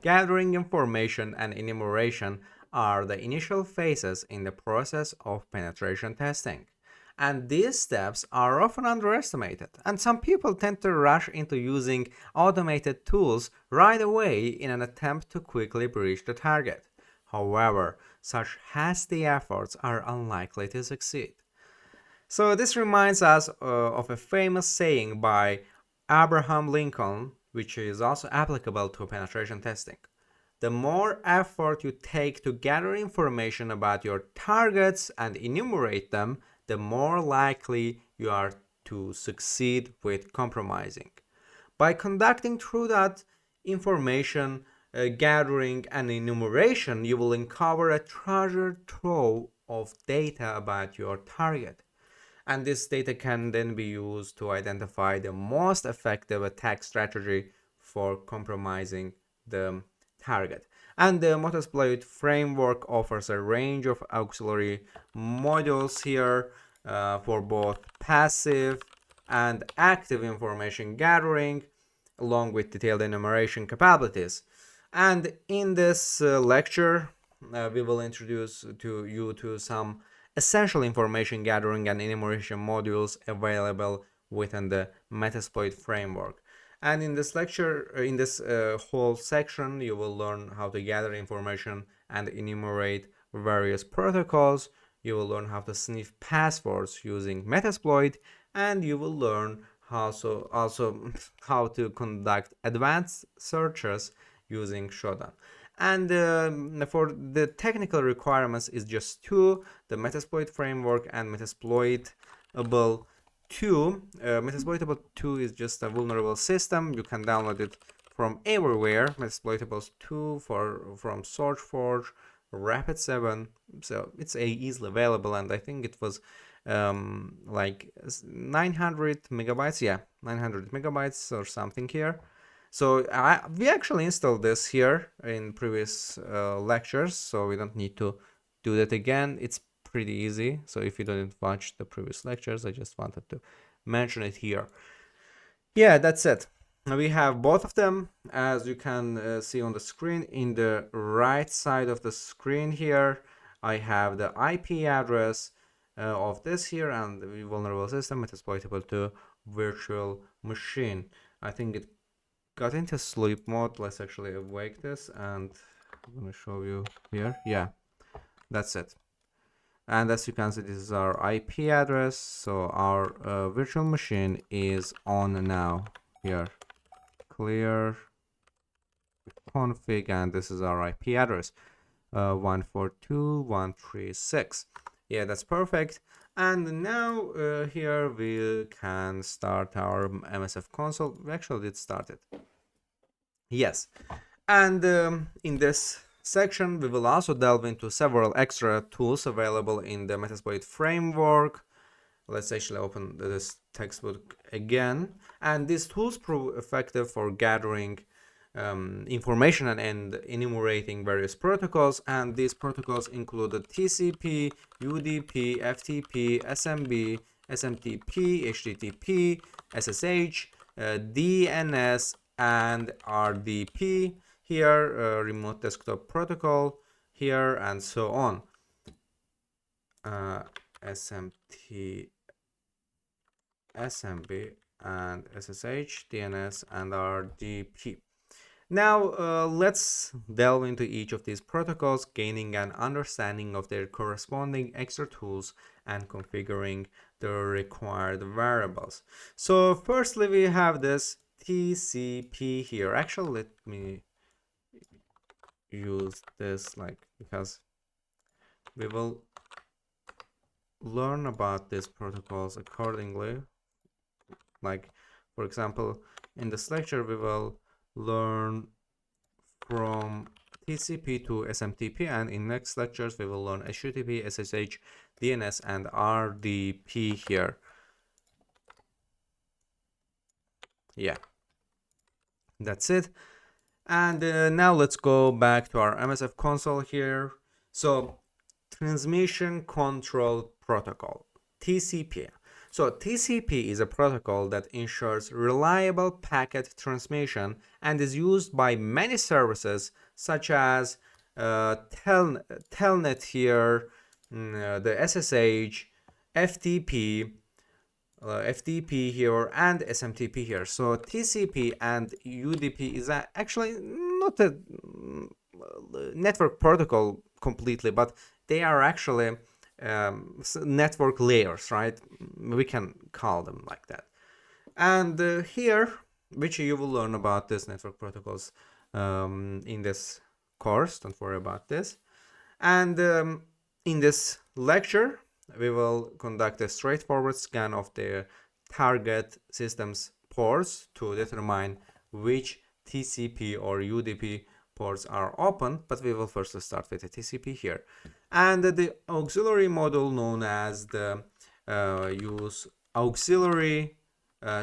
Gathering information and enumeration are the initial phases in the process of penetration testing. And these steps are often underestimated, and some people tend to rush into using automated tools right away in an attempt to quickly breach the target. However, such hasty efforts are unlikely to succeed. So, this reminds us of a famous saying by Abraham Lincoln, which is also applicable to penetration testing. The more effort you take to gather information about your targets and enumerate them, the more likely you are to succeed with compromising. By conducting through that information gathering and enumeration, you will uncover a treasure trove of data about your target. And this data can then be used to identify the most effective attack strategy for compromising the target. And the Metasploit framework offers a range of auxiliary modules here for both passive and active information gathering, along with detailed enumeration capabilities. And in this lecture, we will introduce to you to some essential information gathering and enumeration modules available within the Metasploit framework. And in this lecture, in this whole section, you will learn how to gather information and enumerate various protocols. You will learn how to sniff passwords using Metasploit, and you will learn also how to conduct advanced searches using Shodan. And for the technical requirements is just two: the Metasploit framework and Metasploitable 2. Metasploitable 2 is just a vulnerable system. You can download it from everywhere. Metasploitable 2 from SourceForge, Rapid7. So it's easily available, and I think it was like 900 megabytes. Yeah, 900 megabytes or something here. So we actually installed this here in previous lectures, so we don't need to do that again. It's pretty easy. So if you didn't watch the previous lectures, I just wanted to mention it here. Yeah, that's it. We have both of them, as you can see on the screen. In the right side of the screen here, I have the IP address of this here and the vulnerable system. It is exploitable to virtual machine. I think it got into sleep mode. Let's actually awake this, and I'm gonna show you here. Yeah, that's it. And as you can see, this is our IP address. So our virtual machine is on now here. Clear config, and this is our IP address 142.136. Yeah, that's perfect. And now here we can start our MSF console. We actually did start it. Yes, and in this section we will also delve into several extra tools available in the Metasploit framework. Let's actually open this textbook again, and these tools prove effective for gathering information and enumerating various protocols, and these protocols include the TCP, UDP, FTP, SMB, SMTP, HTTP, SSH, DNS, and RDP here, remote desktop protocol here, and so on. SMT, SMB, and SSH, DNS, and RDP. Now let's delve into each of these protocols, gaining an understanding of their corresponding extra tools and configuring the required variables. So firstly, we have this TCP here. Actually, let me use this because we will learn about these protocols accordingly. Like, for example, in this lecture we will learn from TCP to SMTP, and in next lectures we will learn HTTP, SSH, DNS, and RDP here. Yeah, that's it. And now let's go back to our MSF console here. So, Transmission Control Protocol, TCP. So TCP is a protocol that ensures reliable packet transmission and is used by many services such as Telnet here, the SSH, FTP, FTP here, and SMTP here. So TCP and UDP is actually not a network protocol completely, but they are actually network layers, right? We can call them like that. And here, which you will learn about this network protocols in this course, don't worry about this. And in this lecture, we will conduct a straightforward scan of the target system's ports to determine which TCP or UDP ports are open, but we will first start with the TCP here. And the auxiliary module known as the use auxiliary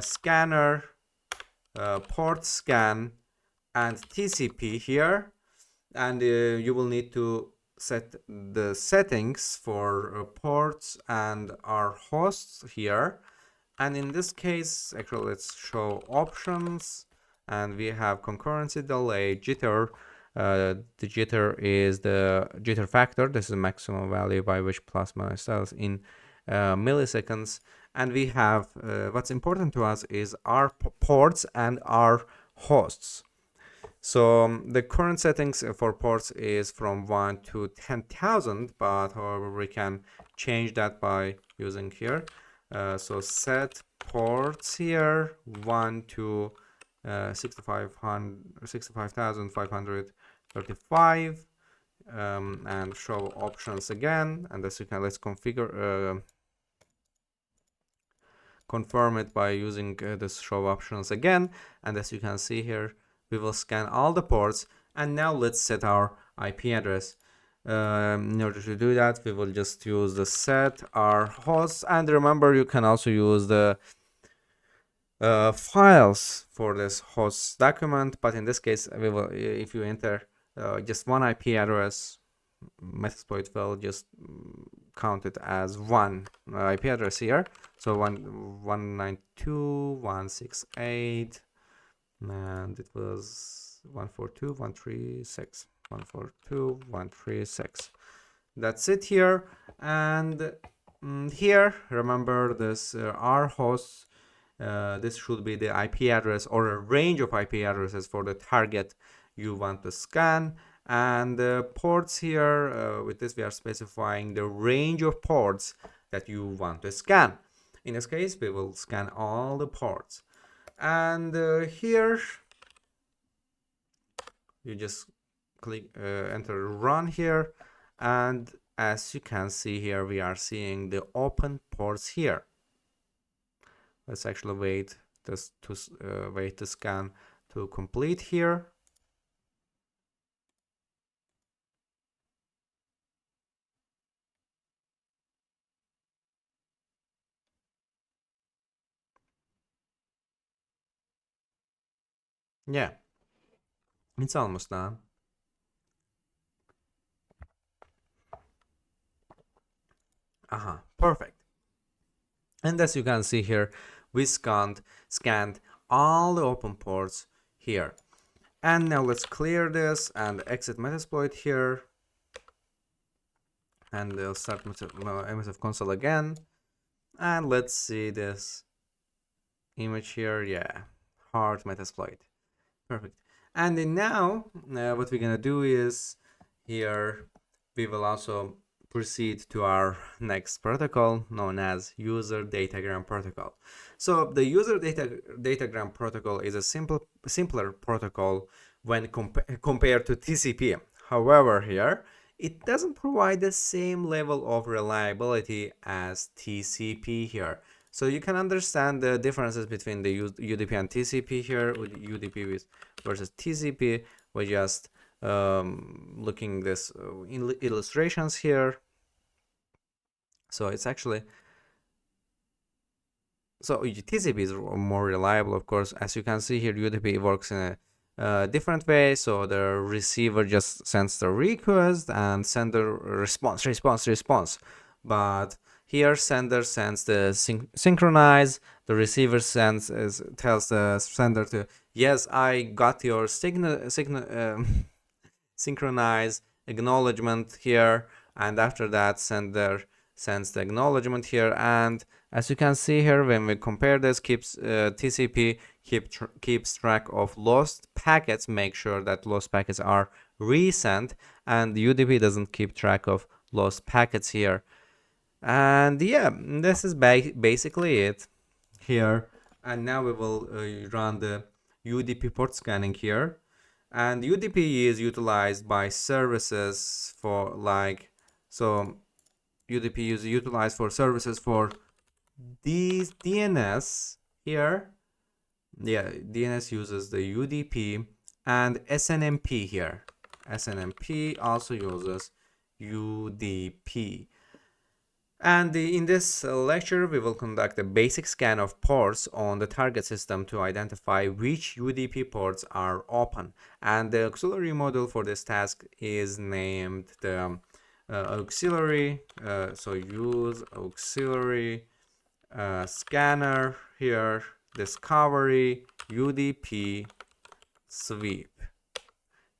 scanner, port scan, and TCP here. And you will need to set the settings for ports and our hosts here. And in this case, actually, let's show options, and we have concurrency, delay, jitter. The jitter is the jitter factor. This is the maximum value by which plasma sells in milliseconds. And we have what's important to us is our ports and our hosts. So the current settings for ports is from 1 to 10,000, but however we can change that by using here. So set ports here 1 to 65,535 and show options again. And as you can, let's configure confirm it by using this show options again. And as you can see here, we will scan all the ports, and now let's set our IP address. In order to do that, we will just use the set our hosts, and remember you can also use the files for this host document, but in this case we will, if you enter just one IP address, Metasploit will just count it as one IP address here. So 192.168, and it was 142.136. 142.136. That's it here. And here, remember this our hosts. This should be the IP address or a range of IP addresses for the target you want to scan. And ports here, with this we are specifying the range of ports that you want to scan. In this case, we will scan all the ports. And here, you just click enter run here, and as you can see here, we are seeing the open ports here. Let's actually wait wait the scan to complete here. Yeah, it's almost done. Perfect. And as you can see here, we scanned all the open ports here. And now let's clear this and exit Metasploit here. And we'll start MSF console again. And let's see this image here. Yeah, hard Metasploit. Perfect. And then now, what we're gonna do is here we will also proceed to our next protocol known as user datagram protocol. So the user datagram protocol is a simpler protocol when compared to TCP. However, here it doesn't provide the same level of reliability as TCP here. So you can understand the differences between the UDP and TCP here. With UDP versus TCP, we just looking this in illustrations here. So it's actually, so TCP is more reliable, of course. As you can see here, UDP works in a different way. So the receiver just sends the request and sender response. But Here sender sends the synchronize, the receiver tells the sender to, yes, I got your synchronize acknowledgement here, and after that sender sends the acknowledgement here. And as you can see here, when we compare this, TCP keeps track of lost packets, make sure that lost packets are resent, and UDP doesn't keep track of lost packets here. And yeah, this is basically it here. And now we will run the UDP port scanning here. And UDP is utilized by services for UDP is utilized for services for these DNS here. Yeah, DNS uses the UDP, and SNMP here. SNMP also uses UDP. And in this lecture, we will conduct a basic scan of ports on the target system to identify which UDP ports are open. And the auxiliary module for this task is named the auxiliary. So use auxiliary scanner here, discovery UDP sweep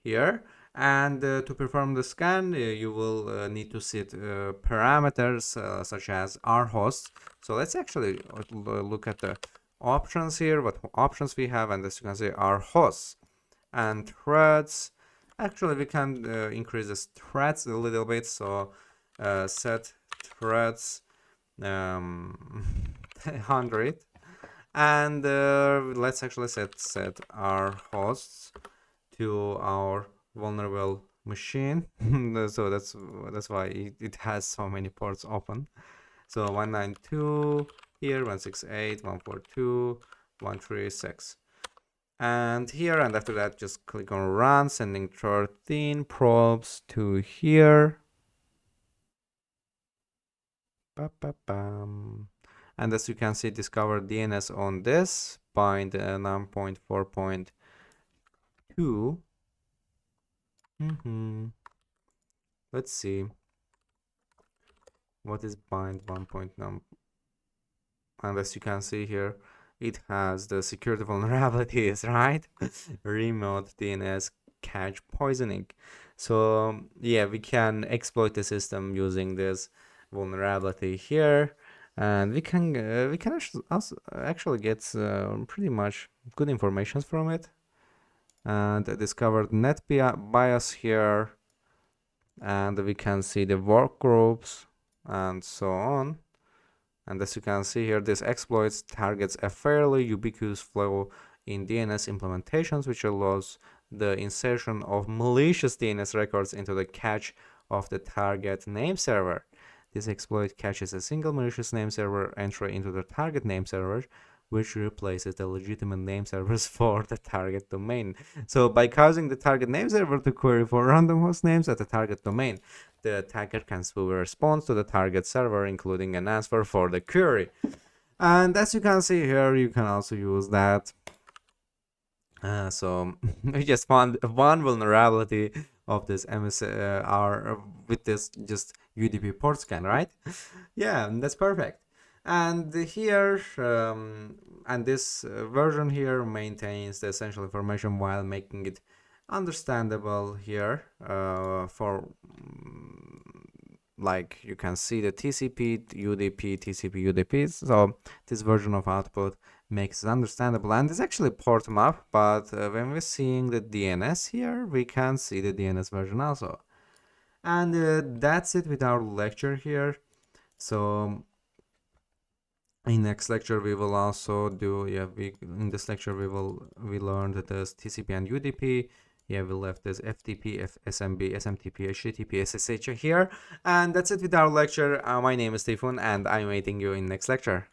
here. And to perform the scan, you will need to set parameters such as rhost. So let's actually look at the options here, what options we have, and as you can see, rhosts and threads. Actually, we can increase the threads a little bit. So set threads 100, and let's actually set our hosts to our vulnerable machine. So that's why it has so many ports open. So 192 here, 168, 142, 136, and here, and after that just click on run, sending 13 probes to here. And as you can see, discover DNS on this, bind 9.4.2. Let's see what is bind 1.9. And as you can see here, it has the security vulnerabilities, right? Remote DNS cache poisoning. So yeah, we can exploit the system using this vulnerability here, and we can actually get pretty much good information from it. And discovered net bias here, and we can see the work groups and so on. And as you can see here, this exploit targets a fairly ubiquitous flow in DNS implementations, which allows the insertion of malicious DNS records into the cache of the target name server. This exploit caches a single malicious name server entry into the target name server, which replaces the legitimate name servers for the target domain. So by causing the target name server to query for random host names at the target domain, the attacker can spoof a response to the target server, including an answer for the query. And as you can see here, you can also use that. So we just found one vulnerability of this MSR with this just UDP port scan, right? Yeah, that's perfect. And here, and this version here maintains the essential information while making it understandable here for like you can see the TCP, UDP, TCP, UDP. So this version of output makes it understandable, and it's actually port map, but when we're seeing the DNS here, we can see the DNS version also. And that's it with our lecture here. So in next lecture we will also do in this lecture we learned this TCP and UDP. We left this FTP, SMB, SMTP, HTTP, SSH here, and that's it with our lecture. My name is Stefan, and I'm waiting you in next lecture.